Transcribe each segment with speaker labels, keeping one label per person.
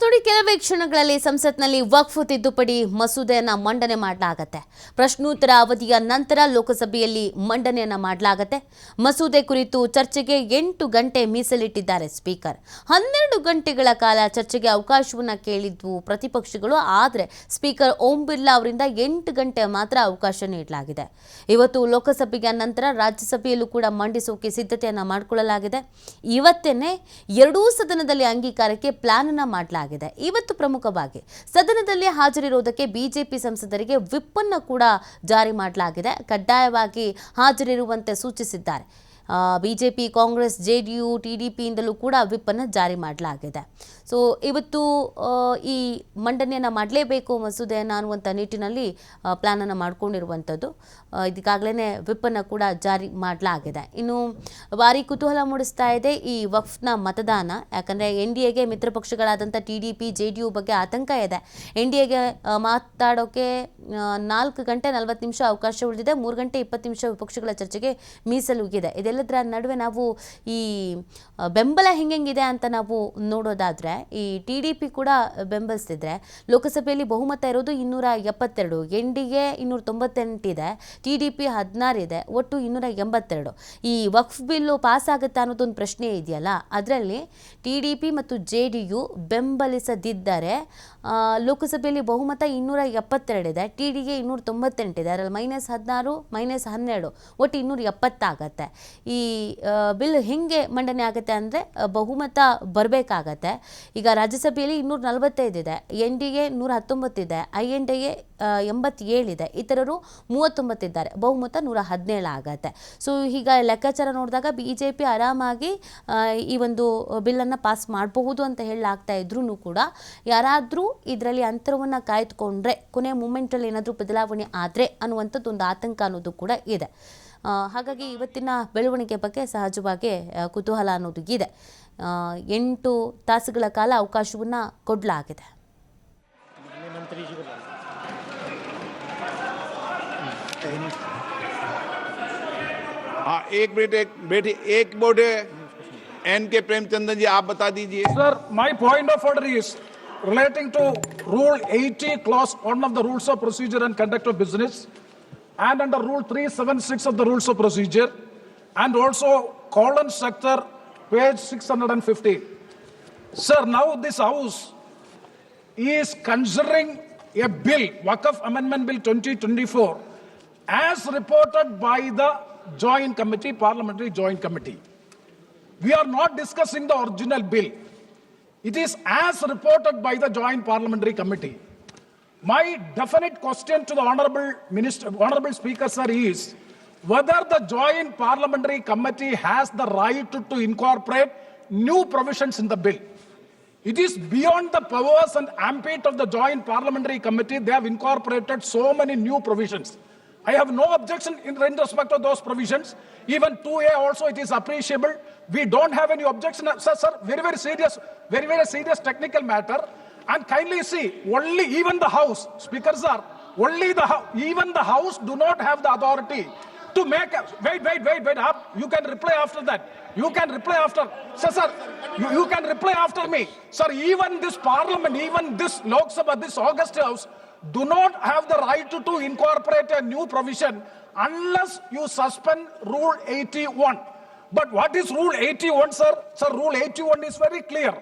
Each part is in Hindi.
Speaker 1: ನೋಡಿ ಕೆಲವೇ ಕ್ಷಣಗಳಲ್ಲಿ ಸಂಸತ್ನಲ್ಲಿ ವಕ್ಫ್ ತಿದ್ದುಪಡಿ ಮಸೂದೆಯನ್ನ ಮಂಡನೆ ಮಾಡಲಾಗುತ್ತೆ. ಪ್ರಶ್ನೋತ್ತರ ಅವಧಿಯ ನಂತರ ಲೋಕಸಭೆಯಲ್ಲಿ ಮಂಡನೆಯನ್ನ ಮಾಡಲಾಗುತ್ತೆ. ಮಸೂದೆ ಕುರಿತು ಚರ್ಚೆಗೆ 8 ಗಂಟೆ ಮೀಸಲಿಟ್ಟಿದ್ದಾರೆ ಸ್ಪೀಕರ್. 12 ಗಂಟೆಗಳ ಕಾಲ ಚರ್ಚೆಗೆ ಅವಕಾಶವನ್ನ ಕೇಳಿದ್ವು ಪ್ರತಿಪಕ್ಷಗಳು. ಆದರೆ ಸ್ಪೀಕರ್ ಓಂ ಬಿರ್ಲಾ ಅವರಿಂದ 8 ಗಂಟೆ ಮಾತ್ರ ಅವಕಾಶ ನೀಡಲಾಗಿದೆ. ಇವತ್ತು ಲೋಕಸಭೆಯ ನಂತರ ರಾಜ್ಯಸಭೆಯಲ್ಲೂ ಕೂಡ ಮಂಡಿಸೋಕೆ ಸಿದ್ಧತೆಯನ್ನ ಮಾಡಿಕೊಳ್ಳಲಾಗಿದೆ. ಇವತ್ತೇನೆ ಎರಡೂ ಸದನದಲ್ಲಿ ಅಂಗೀಕಾರಕ್ಕೆ ಪ್ಲಾನ್ ಅನ್ನ ಮಾಡಲಾಗಿದೆ. ಇವತ್ತು ಪ್ರಮುಖವಾಗಿ ಸದನದಲ್ಲಿ ಹಾಜರಿರುವುದಕ್ಕೆ ಬಿಜೆಪಿ ಸಂಸದರಿಗೆ ವಿಪ್ ಅನ್ನು ಕೂಡ ಜಾರಿ ಮಾಡಲಾಗಿದೆ. ಕಡ್ಡಾಯವಾಗಿ ಹಾಜರಿರುವಂತೆ ಸೂಚಿಸಿದ್ದಾರೆ. ಬಿಜೆಪಿ, ಕಾಂಗ್ರೆಸ್, ಜೆಡಿಯು, ಟಿಡಿಪಿಯಿಂದಲೂ ಕೂಡ ವಿಪ್ ಅನ್ನು ಜಾರಿ ಮಾಡಲಾಗಿದೆ. ಸೊ ಇವತ್ತು ಈ ಮಂಡನೆಯನ್ನು ಮಾಡಲೇಬೇಕು ಮಸೂದೆಯನ್ನು ಅನ್ನುವಂಥ ನಿಟ್ಟಿನಲ್ಲಿ ಪ್ಲಾನನ್ನು ಮಾಡಿಕೊಂಡಿರುವಂಥದ್ದು. ಇದಕ್ಕಾಗಲೇ ವಿಪ್ ಅನ್ನು ಕೂಡ ಜಾರಿ ಮಾಡಲಾಗಿದೆ. ಇನ್ನು ಭಾರಿ ಕುತೂಹಲ ಮೂಡಿಸ್ತಾ ಇದೆ ಈ ವಕ್ಫ್ನ ಮತದಾನ. ಯಾಕಂದರೆ NDAಗೆ ಮಿತ್ರ ಪಕ್ಷಗಳಾದಂಥ TDP, JDU ಬಗ್ಗೆ ಆತಂಕ ಇದೆ. NDAಗೆ ಮಾತಾಡೋಕ್ಕೆ 4 ಗಂಟೆ 40 ನಿಮಿಷ ಅವಕಾಶ ಉಳಿದಿದೆ. 3 ಗಂಟೆ 20 ನಿಮಿಷ ವಿಪಕ್ಷಗಳ ಚರ್ಚೆಗೆ ಮೀಸಲುಗಿದೆ. ಇದೆಲ್ಲದರ ನಡುವೆ ನಾವು ಈ ಬೆಂಬಲ ಹೆಂಗಿದೆ ಅಂತ ನಾವು ನೋಡೋದಾದರೆ ಈ TDP ಕೂಡ ಬೆಂಬಲಿಸ್ತಿದ್ರೆ ಲೋಕಸಭೆಯಲ್ಲಿ ಬಹುಮತ ಇರೋದು 272, NDA 298 ಇದೆ, TDP 16 ಇದೆ, ಒಟ್ಟು 282. ಈ ವಕ್ಫ್ ಬಿಲ್ಲು ಪಾಸ್ ಆಗುತ್ತಾ ಅನ್ನೋದೊಂದು ಪ್ರಶ್ನೆ ಇದೆಯಲ್ಲ, ಅದರಲ್ಲಿ TDP ಮತ್ತು JDU ಬೆಂಬಲಿಸದಿದ್ದರೆ ಲೋಕಸಭೆಯಲ್ಲಿ ಬಹುಮತ 272 ಇದೆ, TDA 298 ಇದೆ, ಅದರಲ್ಲಿ -16 -12 ಒಟ್ಟು 270 ಆಗುತ್ತೆ. ಈ ಬಿಲ್ ಹೆಂಗೆ ಮಂಡನೆ ಆಗುತ್ತೆ ಅಂದರೆ ಬಹುಮತ ಬರಬೇಕಾಗತ್ತೆ. ಈಗ ರಾಜ್ಯಸಭೆಯಲ್ಲಿ 245 ಇದೆ, NDA 119 ಇದೆ, INDA 87 ಇದೆ, ಇತರರು 39 ಇದ್ದಾರೆ, ಬಹುಮತ 117 ಆಗತ್ತೆ. ಸೊ ಈಗ ಲೆಕ್ಕಾಚಾರ ನೋಡಿದಾಗ BJP ಆರಾಮಾಗಿ ಈ ಒಂದು ಬಿಲ್ಲನ್ನು ಪಾಸ್ ಮಾಡಬಹುದು ಅಂತ ಹೇಳಲಾಗ್ತಾ ಇದ್ರೂ ಕೂಡ ಯಾರಾದರೂ ಇದರಲ್ಲಿ ಅಂತರವನ್ನು ಕಾಯ್ದುಕೊಂಡ್ರೆ ಕೊನೆ ಮೂಮೆಂಟಲ್ಲಿ ಏನಾದರೂ ಬದಲಾವಣೆ ಆದರೆ ಅನ್ನುವಂಥದ್ದು ಒಂದು ಆತಂಕ ಅನ್ನೋದು ಕೂಡ ಇದೆ. ಹಾಗಾಗಿ ಇವತ್ತಿನ ಬೆಳವಣಿಗೆ ಬಗ್ಗೆ ಸಹಜವಾಗಿ ಕುತೂಹಲ ಅನ್ನೋದು ಇದೆ. 8 ತಾಸುಗಳ ಕಾಲ ಅವಕಾಶವನ್ನು ಕೊಡಲಾಗಿದೆ.
Speaker 2: एक बोर्ड NK प्रेमचंद्रन जी, आप बता दीजिए.
Speaker 3: Sir, my point of order is relating to Rule 80, Clause 1 of the Rules of Procedure and Conduct of Business, and under Rule 376 of the Rules of Procedure, and also colon structure, page 615. Sir, now this House is considering a bill, Waqf Amendment Bill 2024, as reported by the Joint Committee, Parliamentary Joint Committee. We are not discussing the original bill. It is as reported by the Joint Parliamentary Committee. My definite question to the Honorable Speaker, sir, is whether the Joint Parliamentary Committee has the right to incorporate new provisions in the bill. It is beyond the powers and ambit of the Joint Parliamentary Committee. They have incorporated so many new provisions. I have no objection in respect of those provisions. Even 2A also, it is appreciable. We don't have any objection. Sir, very serious technical matter. And kindly see, only even the House, Speaker sir, even the House do not have the authority to make wait up. You can reply after that. You can reply after. Sir, you can reply after me. Sir, even this Parliament, even this Lok Sabha, this August House do not have the right to incorporate a new provision unless you suspend Rule 81. But what is Rule 81, sir? Sir, Rule 81 is very clear.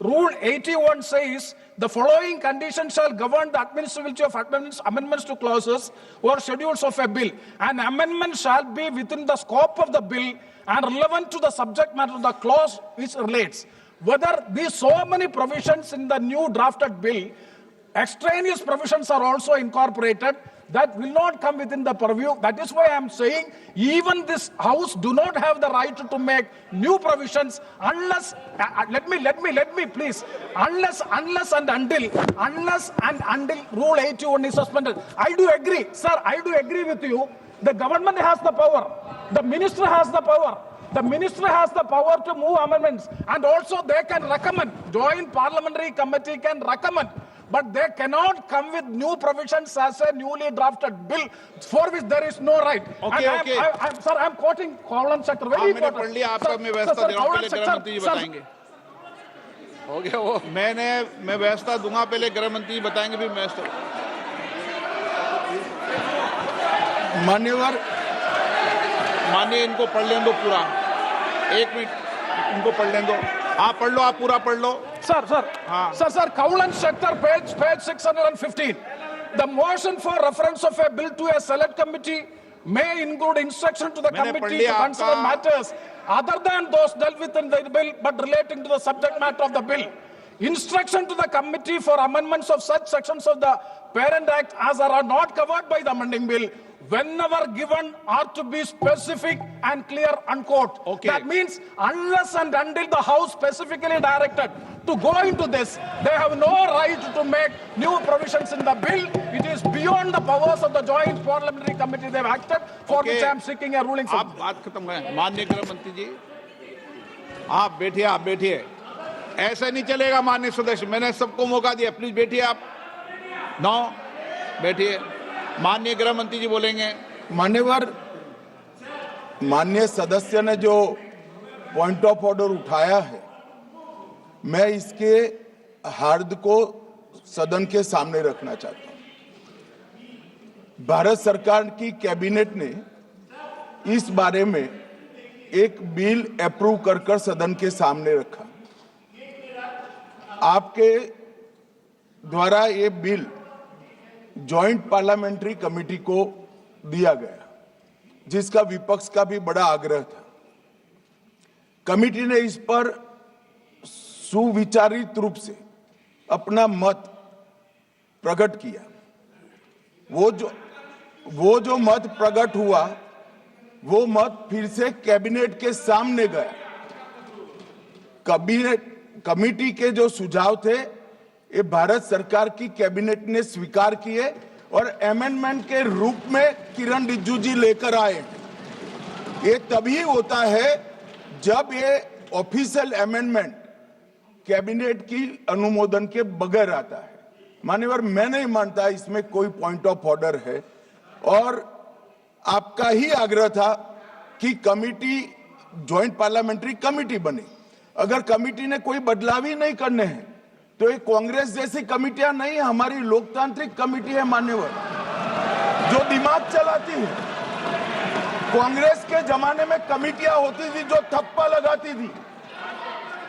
Speaker 3: Rule 81 says the following conditions shall govern the administrability of amendments to clauses or schedules of a bill. An amendment shall be within the scope of the bill and relevant to the subject matter of the clause which relates. Whether these so many provisions in the new drafted bill, extraneous provisions are also incorporated, that will not come within the purview. That is why I am saying even this House do not have the right to make new provisions unless let me please, unless and until Rule 81 is suspended. I do agree, sir, I do agree with you. The government has the power, the minister has the power. The minister has the power to move amendments, and also they can recommend. Joint Parliamentary Committee can recommend, but they cannot come with new provisions as a newly drafted bill for which there is no right.
Speaker 2: Okay.
Speaker 3: Sir, I am quoting column sector. Very important.
Speaker 2: आपका मैं व्यवस्था दे रहा हूं, पहले गृह मंत्री जी बताएंगे.
Speaker 4: हो गया वो।
Speaker 2: मैं व्यवस्था दूंगा, पहले गृह मंत्री जी बताएंगे, फिर व्यवस्था। मान्यवर, माननीय इनको पढ़ लें दो पूरा, 1 मिनट इनको पढ़ लें दो। हाँ पढ़ लो, आप पूरा पढ़ लो।
Speaker 3: Sir, Kaul and Schechter, page 615. The motion for reference of a bill to a select committee may include instruction to the
Speaker 2: मैंने पढ़
Speaker 3: committee
Speaker 2: लिया
Speaker 3: to consider
Speaker 2: आपका।
Speaker 3: matters other than those dealt with in the bill but relating to the subject matter of the bill. Instruction to the committee for amendments of such sections of the Parent Act as are not covered by the amending bill, whenever given, are to be specific and clear, unquote.
Speaker 2: Okay.
Speaker 3: That means unless and until the House specifically directed to go into this, they have no right to make new provisions in the bill. It is beyond the powers of the Joint Parliamentary Committee they've acted, for
Speaker 2: Okay.
Speaker 3: which I am seeking a ruling from.
Speaker 2: आप बात खत्म करें। माननीय गृह मंत्री जी, आप बैठिए। ऐसा नहीं चलेगा माननीय सदस्य, मैंने सबको मौका दिया, प्लीज बैठिए आप। बैठिए। माननीय गृह मंत्री जी बोलेंगे।
Speaker 5: मान्यवर, माननीय सदस्य ने जो पॉइंट ऑफ ऑर्डर उठाया है, मैं इसके हार्द को सदन के सामने रखना चाहता हूं। भारत सरकार की कैबिनेट ने इस बारे में एक बिल अप्रूव कर सदन के सामने रखा। आपके द्वारा ये बिल जॉइंट पार्लियामेंट्री कमेटी को दिया गया, जिसका विपक्ष का भी बड़ा आग्रह था। कमेटी ने इस पर सुविचारित रूप से अपना मत प्रकट किया। वो जो मत प्रकट हुआ, वो मत फिर से कैबिनेट के सामने गया। कमेटी के जो सुझाव थे, ये भारत सरकार की कैबिनेट ने स्वीकार किए और अमेंडमेंट के रूप में किरण रिजिजू जी लेकर आए। ये तभी होता है जब ये ऑफिशियल अमेंडमेंट कैबिनेट की अनुमोदन के बगैर आता है। मान्यवर, मैं नहीं मानता इसमें कोई पॉइंट ऑफ ऑर्डर है, और आपका ही आग्रह था कि कमेटी जॉइंट पार्लियामेंट्री कमेटी बने। अगर कमेटी ने कोई बदलाव ही नहीं करने हैं तो ये कांग्रेस जैसी कमेटियां नहीं, हमारी लोकतांत्रिक कमेटी है मान्यवर, जो दिमाग चलाती है। कांग्रेस के जमाने में कमेटियां होती थी जो थप्पा लगाती थी।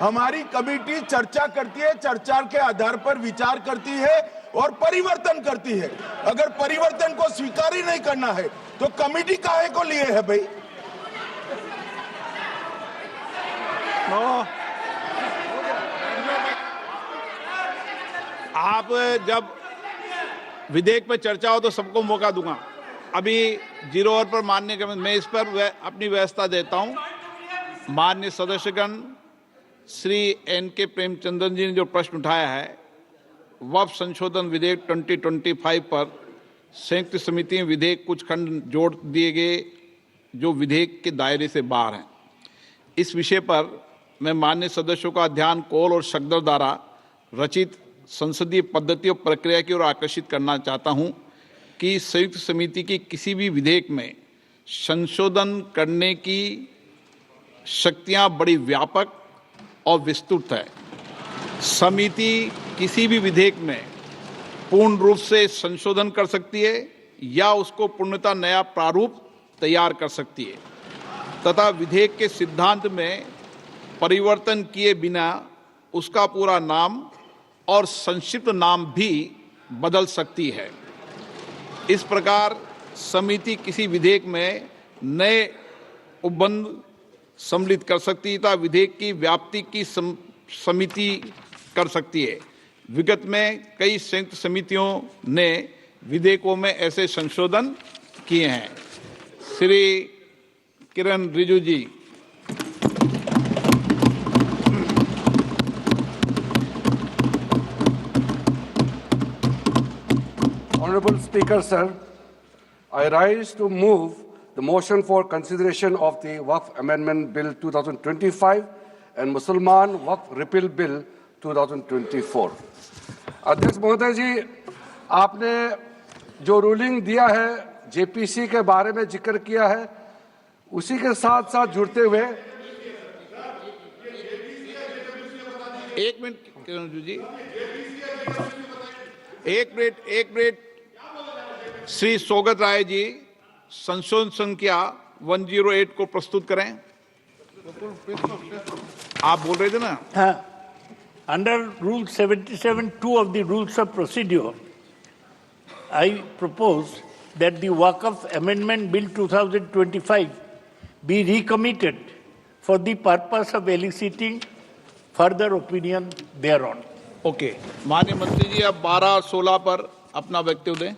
Speaker 5: हमारी कमेटी चर्चा करती है, चर्चा के आधार पर विचार करती है और परिवर्तन करती है। अगर परिवर्तन को स्वीकार ही नहीं करना है तो कमेटी काहे को लिए है भाई?
Speaker 2: आप जब विधेयक पर चर्चा हो तो सबको मौका दूंगा। अभी 0 ओवर पर माननीय के मैं इस पर अपनी व्यवस्था देता हूं। माननीय सदस्यगण, श्री एन.के. प्रेमचंद्रन जी ने जो प्रश्न उठाया है, वक्फ संशोधन विधेयक 2025 पर संयुक्त समिति में विधेयक कुछ खंड जोड़ दिए गए जो विधेयक के दायरे से बाहर हैं। इस विषय पर मैं माननीय सदस्यों का ध्यान कौल और शकदर द्वारा रचित संसदीय पद्धति और प्रक्रिया की ओर आकर्षित करना चाहता हूं कि संयुक्त समिति की किसी भी विधेयक में संशोधन करने की शक्तियां बड़ी व्यापक और विस्तृत है। समिति किसी भी विधेयक में पूर्ण रूप से संशोधन कर सकती है या उसको पूर्णतः नया प्रारूप तैयार कर सकती है तथा विधेयक के सिद्धांत में परिवर्तन किए बिना उसका पूरा नाम और संक्षिप्त नाम भी बदल सकती है। इस प्रकार समिति किसी विधेयक में नए उपबंध सम्मिलित कर सकती है तथा विधेयक की व्याप्ति की समिति कर सकती है। विगत में कई संयुक्त समितियों ने विधेयकों में ऐसे संशोधन किए हैं। श्री किरण रिजिजू जी।
Speaker 4: Honorable Speaker, sir, I rise to move the motion for consideration of the Waqf Amendment Bill 2025 and Musalman Waqf Repeal Bill 2024. अध्यक्ष महोदय जी, आपने जो रूलिंग दिया है, जेपीसी के बारे में जिक्र किया है, उसी के साथ साथ जुड़ते हुए
Speaker 2: एक मिनट किरण रिजिजू जी, एक मिनट श्री सौगत राय जी संशोधन संख्या 108 को प्रस्तुत करें। आप बोल रहे थे ना?
Speaker 6: Under Rule 77(2) of the Rules of Procedure, I propose that the Waqf Amendment Bill 2025 be recommitted for the purpose of eliciting further opinion thereon.
Speaker 2: Okay, माननीय मंत्री जी अब 12-16 पर अपना वक्तव्य दें।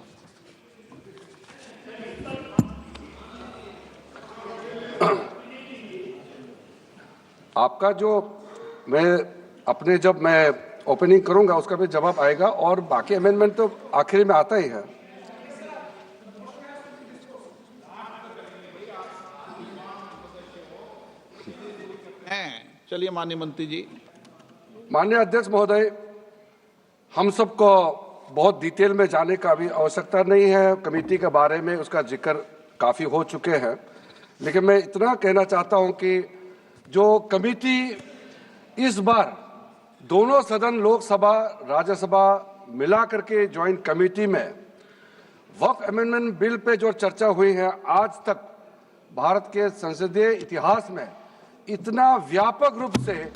Speaker 4: आपका जो जब मैं ओपनिंग करूंगा उसका भी जवाब आएगा और बाकी अमेंडमेंट तो आखिरी में आता ही है।
Speaker 2: चलिए माननीय मंत्री जी।
Speaker 4: माननीय अध्यक्ष महोदय, हम सबको बहुत डिटेल में जाने का भी आवश्यकता नहीं है। कमेटी के बारे में उसका जिक्र काफी हो चुके हैं, लेकिन मैं इतना कहना चाहता हूं कि जो कमेटी इस बार दोनों सदन लोकसभा राज्यसभा मिला करके ज्वाइंट कमेटी में वक्फ अमेंडमेंट बिल पे जो चर्चा हुई है, आज तक भारत के संसदीय इतिहास में इतना व्यापक रूप से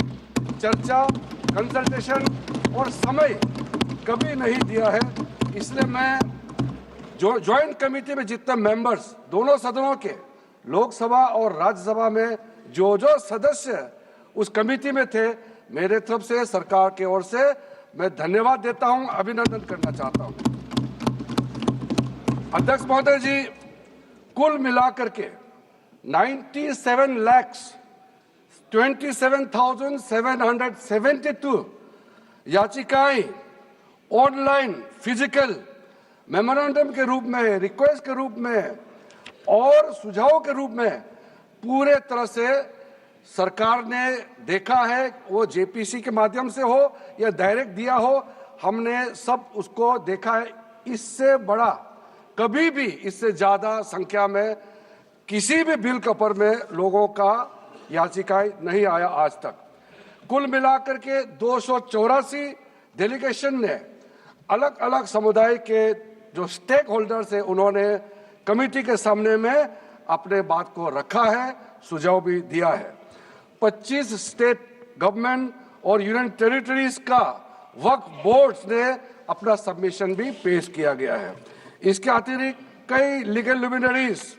Speaker 4: चर्चा, कंसल्टेशन और समय कभी नहीं दिया है। इसलिए मैं जो ज्वाइंट कमेटी में जितने मेंबर्स दोनों सदनों के लोकसभा और राज्यसभा में जो सदस्य उस कमेटी में थे, मेरे तरफ से सरकार की ओर से मैं धन्यवाद देता हूं, अभिनंदन करना चाहता हूं। अध्यक्ष महोदय जी, कुल मिलाकर के 97,27,772 याचिकाएं ऑनलाइन, फिजिकल, मेमोरेंडम के रूप में, रिक्वेस्ट के रूप में और सुझाव के रूप में पूरे तरह से सरकार ने देखा है। वो जेपीसी के माध्यम से हो या डायरेक्ट दिया हो, हमने सब उसको देखा है। इससे बड़ा कभी भी, इससे ज्यादा संख्या में किसी भी बिल के ऊपर में लोगों का याचिकाएं नहीं आया आज तक। कुल मिलाकर के 284 डेलीगेशन ने अलग अलग समुदाय के जो स्टेक होल्डर्स है, उन्होंने कमेटी के सामने में अपने बात को रखा है, सुझाव भी दिया है। 25 स्टेट गवर्नमेंट और यूनियन टेरिटरीज का वक्फ बोर्ड्स ने अपना सबमिशन भी पेश किया गया है। इसके अतिरिक्त कई लीगल लुमिनरीज,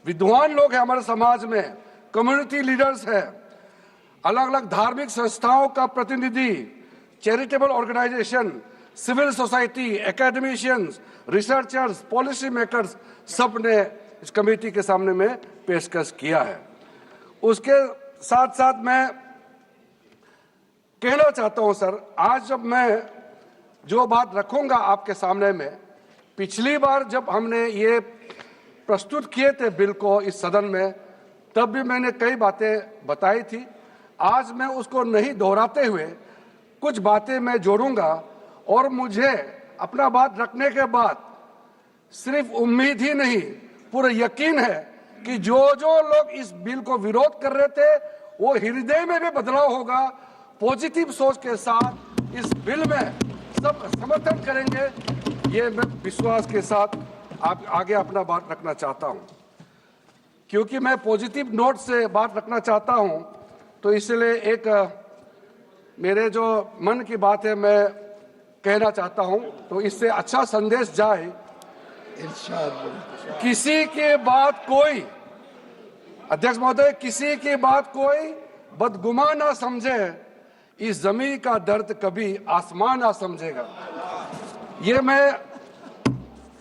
Speaker 4: विद्वान लोग हैं हमारे समाज में, कम्युनिटी लीडर्स हैं, अलग अलग धार्मिक संस्थाओं का प्रतिनिधि, charitable organisation, civil society, academicians, researchers, policy makers, सब ने इस कमेटी के सामने में पेशकश किया है। उसके साथ साथ मैं कहना चाहता हूं सर, आज जब मैं जो बात रखूंगा आपके सामने में, पिछली बार जब हमने ये प्रस्तुत किए थे बिल को इस सदन में, तब भी मैंने कई बातें बताई थी। आज मैं उसको नहीं दोहराते हुए कुछ बातें मैं जोड़ूंगा और मुझे अपना बात रखने के बाद सिर्फ उम्मीद ही नहीं, पूरा यकीन है कि जो लोग इस बिल को विरोध कर रहे थे, वो हृदय में भी बदलाव होगा। पॉजिटिव सोच के साथ इस बिल में सब समर्थन करेंगे, ये मैं विश्वास के साथ आप आगे अपना बात रखना चाहता हूं। क्योंकि मैं पॉजिटिव नोट से बात रखना चाहता हूं, तो इसलिए एक मेरे जो मन की बात है मैं कहना चाहता हूं, तो इससे अच्छा संदेश जाए। किसी की बात कोई, अध्यक्ष महोदय, किसी की बात कोई बदगुमा ना समझे, इस जमीन का दर्द कभी आसमान ना समझेगा। ये मैं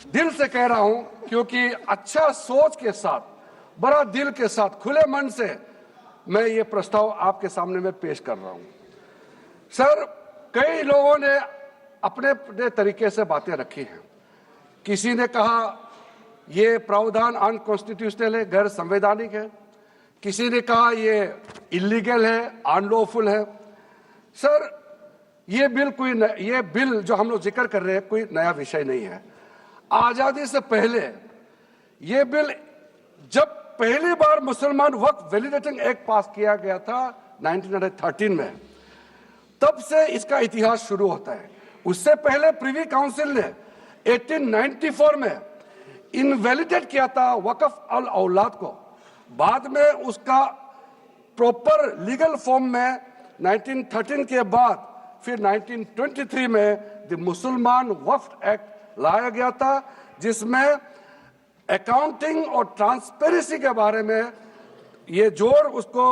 Speaker 4: दिल से कह रहा हूं, क्योंकि अच्छा सोच के साथ, बड़ा दिल के साथ, खुले मन से मैं ये प्रस्ताव आपके सामने में पेश कर रहा हूं। सर, कई लोगों ने अपने अपने तरीके से बातें रखी हैं। किसी ने कहा ये प्रावधान अनकॉन्स्टिट्यूशनल है, गैर संवैधानिक है। किसी ने कहा ये इलीगल है, अनलॉफुल है। सर, ये बिल जो हम लोग जिक्र कर रहे हैं कोई नया विषय नहीं है। आजादी से पहले ये बिल, जब पहली बार मुसलमान वक्फ वैलिडेटिंग एक्ट पास किया गया था 1913 में, तब से इसका इतिहास शुरू होता है। उससे पहले प्रिवी काउंसिल ने 1894 में इनवैलिडेट किया था वक्फ अल औलाद को। बाद में उसका प्रॉपर लीगल फॉर्म में 1913 के बाद फिर 1923 में द मुसलमान वक्फ एक्ट लाया गया था, जिसमें अकाउंटिंग और ट्रांसपेरेंसी के बारे में ये जोर उसको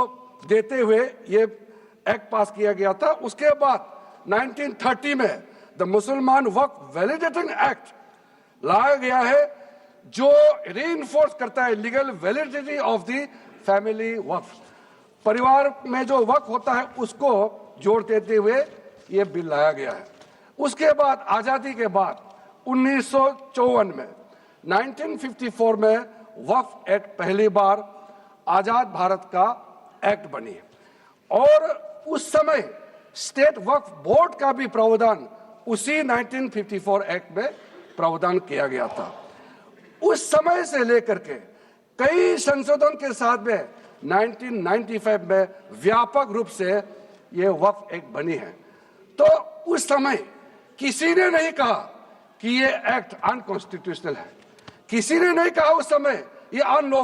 Speaker 4: देते हुए ये एक्ट पास किया गया था। उसके बाद 1930 में द मुसलमान वक्फ वैलिडेटिंग एक्ट लाया गया है, जो रीइंफोर्स करता है legal validity of the family waqf. परिवार में जो वक्फ होता है उसको जोर देते हुए ये बिल लाया गया है। उसके बाद आजादी के बाद 1954 में 1954 में वक्फ एक्ट पहली बार आजाद भारत का एक्ट बनी और उस समय स्टेट वक्फ बोर्ड का भी प्रावधान उसी 1954 एक्ट में प्रावधान किया गया था। उस समय से लेकर के कई संशोधन के साथ में 1995 में व्यापक रूप से ये वक्फ एक्ट बनी है। तो उस समय किसी ने नहीं कहा कि ये एक्ट अनकॉन्स्टिट्यूशनल है, किसी ने नहीं कहा उस समय ये अनलॉफुल